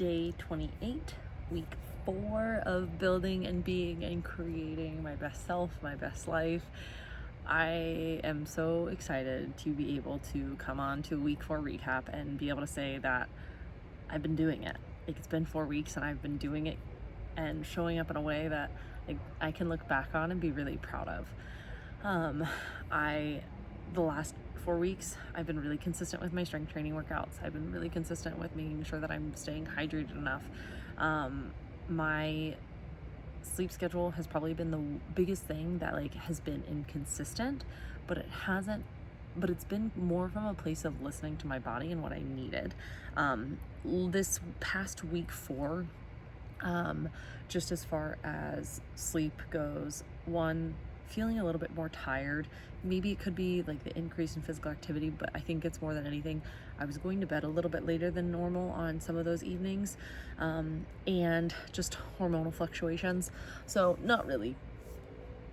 day 28, week 4 of building and being and creating my best self, my best life. I am so excited to be able to come on to a week 4 recap and be able to say that I've been doing it. Like, it's been 4 weeks and I've been doing it and showing up in a way that I can look back on and be really proud of. The last 4 weeks, I've been really consistent with my strength training workouts. I've been really consistent with making sure that I'm staying hydrated enough. My sleep schedule has probably been the biggest thing that has been inconsistent, but it's been more from a place of listening to my body and what I needed. This past week 4, just as far as sleep goes, one, feeling a little bit more tired. Maybe it could be like the increase in physical activity, but I think it's more than anything, I was going to bed a little bit later than normal on some of those evenings, and just hormonal fluctuations. So not really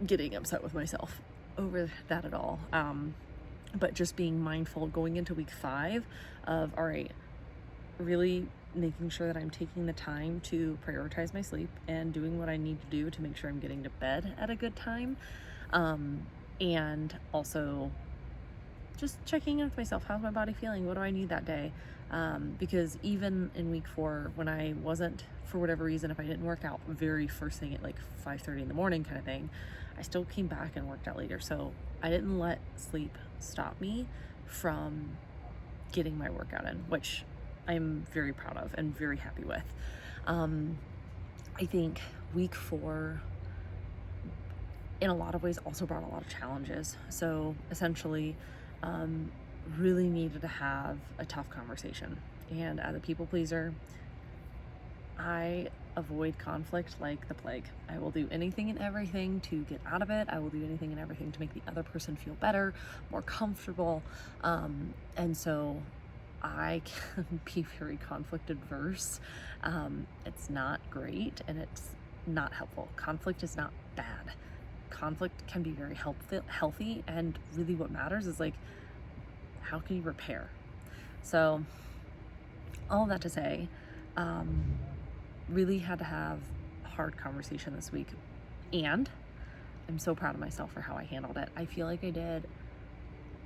getting upset with myself over that at all. But just being mindful going into week 5 of, all right, really making sure that I'm taking the time to prioritize my sleep and doing what I need to do to make sure I'm getting to bed at a good time. And also just checking in with myself. How's my body feeling? What do I need that day? Because even in week 4, when I wasn't, for whatever reason, if I didn't work out very first thing at 5:30 in the morning kind of thing, I still came back and worked out later. So I didn't let sleep stop me from getting my workout in, which I'm very proud of and very happy with. I think week 4, in a lot of ways, also brought a lot of challenges. So essentially, really needed to have a tough conversation. And as a people pleaser, I avoid conflict like the plague. I will do anything and everything to get out of it. I will do anything and everything to make the other person feel better, more comfortable. And so I can be very conflict adverse. It's not great and it's not helpful. Conflict is not bad. Conflict can be very healthy, and really what matters is how can you repair? So all that to say, really had to have a hard conversation this week, and I'm so proud of myself for how I handled it. I feel like I did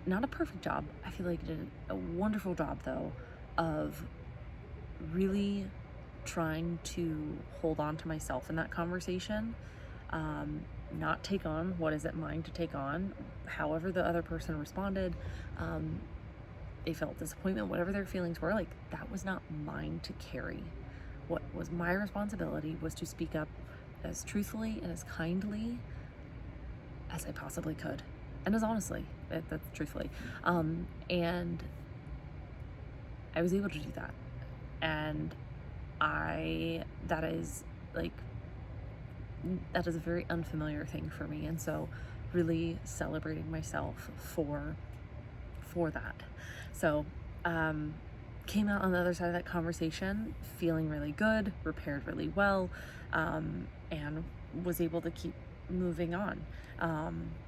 not a perfect job. I feel like I did a wonderful job though of really trying to hold on to myself in that conversation, not take on what isn't mine to take on. However the other person responded, they felt disappointment, whatever their feelings were, that was not mine to carry. What was my responsibility was to speak up as truthfully and as kindly as I possibly could, and as honestly, that's truthfully. And I was able to do that. And that is a very unfamiliar thing for me. And so really celebrating myself for that. So, came out on the other side of that conversation feeling really good, repaired really well, and was able to keep moving on.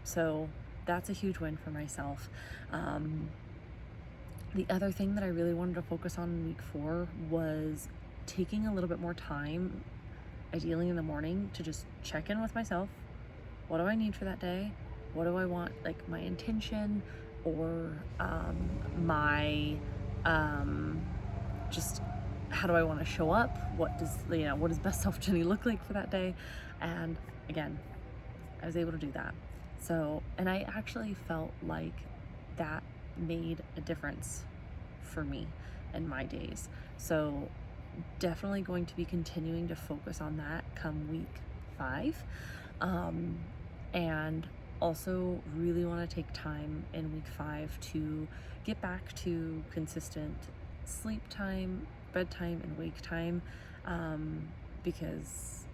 So that's a huge win for myself. The other thing that I really wanted to focus on in week 4 was taking a little bit more time, ideally in the morning, to just check in with myself. What do I need for that day? What do I want, my intention, or my just how do I want to show up? What does best self Jenny look like for that day? And again, I was able to do that. So, and I actually felt like that made a difference for me in my days. So definitely going to be continuing to focus on that come week 5. And also really want to take time in week 5 to get back to consistent sleep time, bedtime, and wake time, because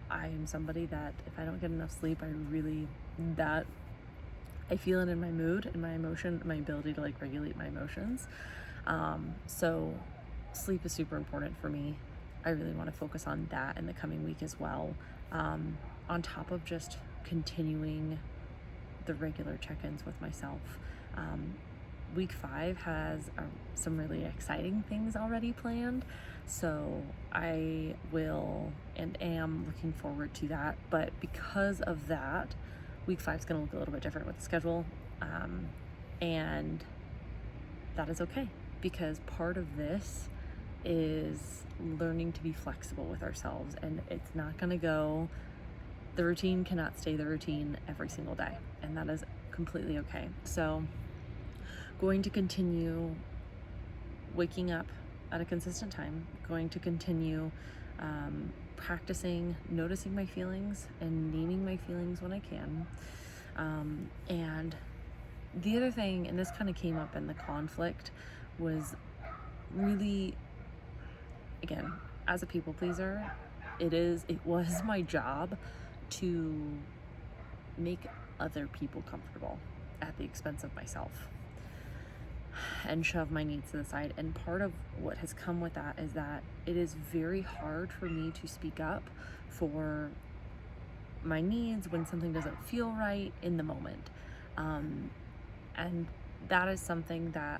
I am somebody that if I don't get enough sleep, I feel it in my mood, in my emotion, my ability to regulate my emotions. So sleep is super important for me. I really want to focus on that in the coming week as well, on top of just continuing the regular check-ins with myself. week 5 has some really exciting things already planned. So I will and am looking forward to that. But because of that, week 5 is going to look a little bit different with the schedule. And that is okay, because part of this is learning to be flexible with ourselves, and it's not going to go, the routine cannot stay the routine every single day, and that is completely okay. So going to continue waking up at a consistent time, going to continue practicing noticing my feelings and naming my feelings when I can. And the other thing, and this kind of came up in the conflict, was really, again, as a people pleaser, it was my job to make other people comfortable at the expense of myself and shove my needs to the side. And part of what has come with that is that it is very hard for me to speak up for my needs when something doesn't feel right in the moment. And that is something that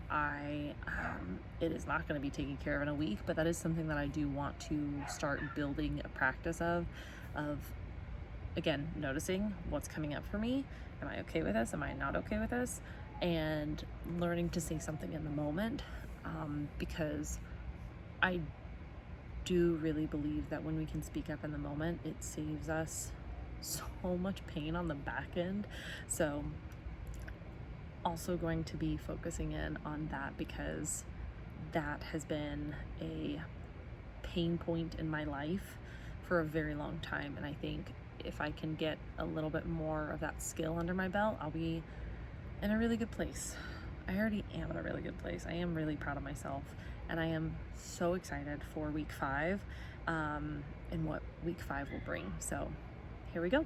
it is not going to be taken care of in a week, but that is something that I do want to start building a practice of, again, noticing what's coming up for me. Am I okay with this? Am I not okay with this? And learning to say something in the moment, because I do really believe that when we can speak up in the moment, it saves us so much pain on the back end. So also going to be focusing in on that, because that has been a pain point in my life for a very long time. And I think if I can get a little bit more of that skill under my belt, I'll be in a really good place. I already am in a really good place. I am really proud of myself, and I am so excited for week 5, and what week 5 will bring. So here we go.